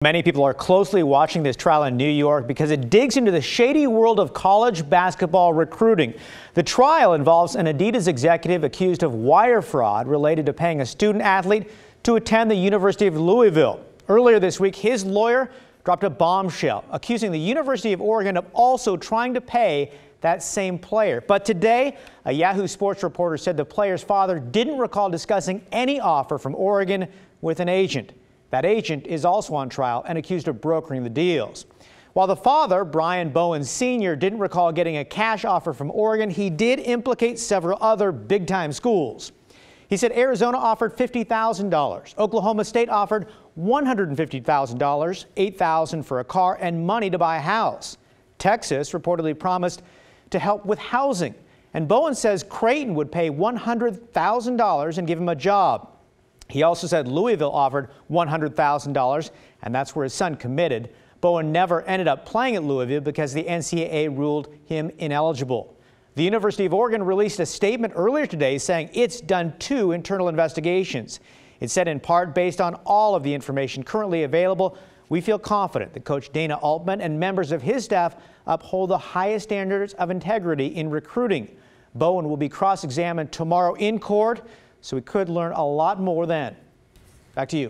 Many people are closely watching this trial in New York because it digs into the shady world of college basketball recruiting. The trial involves an Adidas executive accused of wire fraud related to paying a student athlete to attend the University of Louisville. Earlier this week, his lawyer dropped a bombshell, accusing the University of Oregon of also trying to pay that same player. But today, a Yahoo Sports reporter said the player's father didn't recall discussing any offer from Oregon with an agent. That agent is also on trial and accused of brokering the deals. While the father, Brian Bowen Sr., didn't recall getting a cash offer from Oregon, he did implicate several other big-time schools. He said Arizona offered $50,000. Oklahoma State offered $150,000, $8,000 for a car and money to buy a house. Texas reportedly promised to help with housing. And Bowen says Creighton would pay $100,000 and give him a job. He also said Louisville offered $100,000, and that's where his son committed. Bowen never ended up playing at Louisville because the NCAA ruled him ineligible. The University of Oregon released a statement earlier today saying it's done 2 internal investigations. It said in part, based on all of the information currently available, we feel confident that Coach Dana Altman and members of his staff uphold the highest standards of integrity in recruiting. Bowen will be cross-examined tomorrow in court, so we could learn a lot more then. Back to you.